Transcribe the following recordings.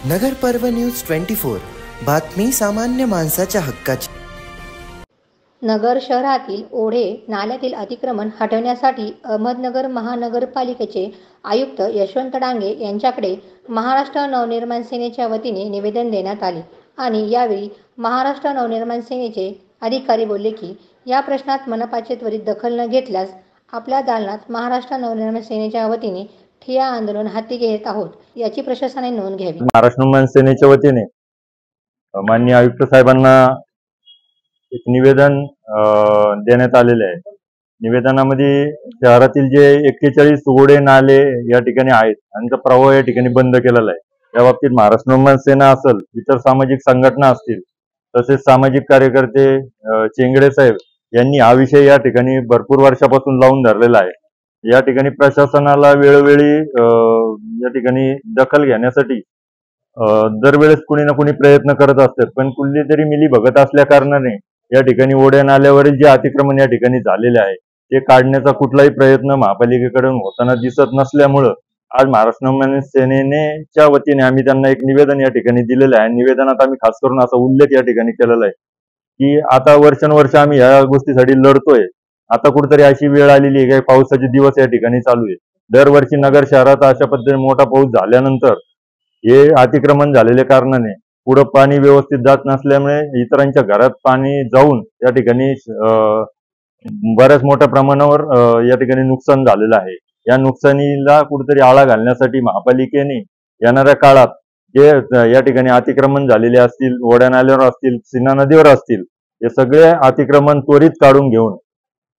नगर पर्व न्यूज 24 बातमी सामान्य माणसाच्या हक्काची। नगर शहरातील ओढे नाल्यातील अतिक्रमण हटवण्यासाठी अहमदनगर महानगरपालिकेचे आयुक्त यशवंत डांगे यांच्याकडे महाराष्ट्र नवनिर्माण सेनेच्या वतीने निवेदन देण्यात आले आणि यावेळी महाराष्ट्र नवनिर्माण सेनेचे अधिकारी बोलले की या प्रश्नात मनपाचे त्वरित दखल न घेतल्यास आपल्या दालनात महाराष्ट्र नवनिर्माण सेनेच्या वतीने ठिय्या आंदोलन हाती घेत आहोत याची प्रशासनाने नोंद घ्यावी। महाराष्ट्र नवनिर्माण सेनेच्या वतीने माननीय आयुक्त साहेबांना एक निवेदन देण्यात आलेले आहे। निवेदनामध्ये शहरातील जे 41 ओढे नाले या ठिकाणी आहेत आणि त्याचा प्रवाह या ठिकाणी बंद केलेला आहे। त्या बाबतीत महाराष्ट्र नवनिर्माण सेना असेल, इतर सामाजिक संघटना असतील, तसेच सामाजिक कार्यकर्ते चेंगडे साहेब यांनी हा विषय या ठिकाणी भरपूर वर्षापासून लावून धरलेला आहे। या ठिकाणी प्रशासनाला वेळोवेळी या ठिकाणी दखल घेण्यासाठी दरवेळेस कुणी ना कुणी प्रयत्न करत असतात, पण कुठली तरी मिली भगत असल्या कारणाने या ठिकाणी ओढ्या नाल्यावरील जे अतिक्रमण या ठिकाणी झालेले आहे ते काढण्याचा कुठलाही प्रयत्न महापालिकेकडून होताना दिसत नसल्यामुळं आज महाराष्ट्र नवनिर्माण सेनेच्या वतीने आम्ही त्यांना एक निवेदन या ठिकाणी दिलेलं आहे। निवेदनात आम्ही खास करून असा उल्लेख या ठिकाणी केलेला आहे की आता वर्षानुवर्ष आम्ही या गोष्टीसाठी लढतोय। आता कुठेतरी अशी वेळ आलेली आहे की पावसाचे दिवस या ठिकाणी चालू आहे। दरवर्षी नगर शहरात अशा पद्धतीने मोठा पाऊस झाल्यानंतर हे अतिक्रमण झालेल्या कारणाने पुढे पाणी व्यवस्थित जात नसल्यामुळे इतरांच्या घरात पाणी जाऊन या ठिकाणी बऱ्याच मोठ्या प्रमाणावर या ठिकाणी नुकसान झालेलं आहे। या नुकसानीला कुठेतरी आळा घालण्यासाठी महापालिकेने येणाऱ्या काळात जे या ठिकाणी अतिक्रमण झालेले असतील, ओढ्या नाल्यावर असतील, सीना नदीवर असतील, हे सगळे अतिक्रमण त्वरित काढून घेऊन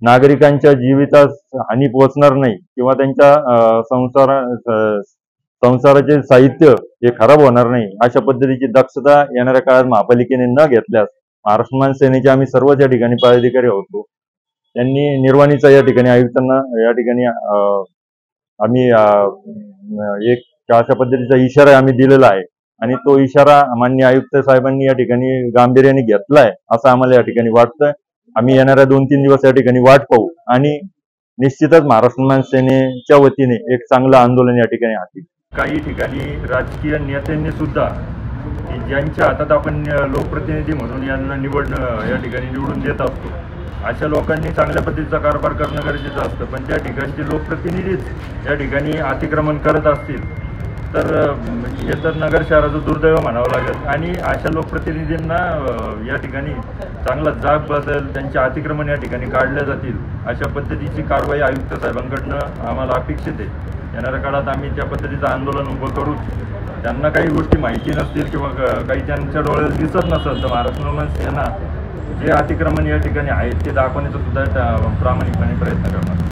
नागरिकांच्या जीवितास हानी पोहोचणार नाही किंवा त्यांच्या संसाराचे साहित्य हे खराब होणार नाही अशा पद्धतीची दक्षता येणाऱ्या काळात महापालिकेने न घेतल्यास महाराष्ट्र नवनिर्माण सेनेचे आम्ही सर्वच या ठिकाणी पदाधिकारी होतो त्यांनी निर्वाणीचा या ठिकाणी आयुक्तांना या ठिकाणी आम्ही एक अशा पद्धतीचा इशारा आम्ही दिलेला आहे आणि तो इशारा माननीय आयुक्त साहेबांनी या ठिकाणी गांभीर्याने घेतलाय असं आम्हाला या ठिकाणी वाटतंय। आम्ही येणाऱ्या 2-3 दिवस या ठिकाणी वाट पाहू आणि निश्चितच महाराष्ट्र नवनिर्माण सेनेच्या वतीने एक चांगलं आंदोलन या ठिकाणी हाती। काही ठिकाणी राजकीय नेत्यांनी सुद्धा ज्यांच्या हातात आपण लोकप्रतिनिधी म्हणून यांना या ठिकाणी निवडून देत असतो अशा लोकांनी चांगल्या पद्धतीचा कारभार करणं गरजेचं असतं, पण त्या ठिकाणचे लोकप्रतिनिधीच या ठिकाणी अतिक्रमण करत असतील तर हे तर नगर शहराचं दुर्दैव म्हणावं लागेल आणि अशा लोकप्रतिनिधींना या ठिकाणी चांगला जाग बदल त्यांचे अतिक्रमण या ठिकाणी काढल्या जातील अशा पद्धतीची कारवाई आयुक्त साहेबांकडनं आम्हाला अपेक्षित आहे। येणाऱ्या काळात आम्ही त्या पद्धतीचं आंदोलन उभं करू। त्यांना काही गोष्टी माहिती नसतील किंवा काही त्यांच्या डोळ्यात दिसत नसेल तर महाराष्ट्र नवनिर्माण सेना जे अतिक्रमण या ठिकाणी आहेत ते दाखवण्याचा सुद्धा प्रामाणिकपणे प्रयत्न करणार।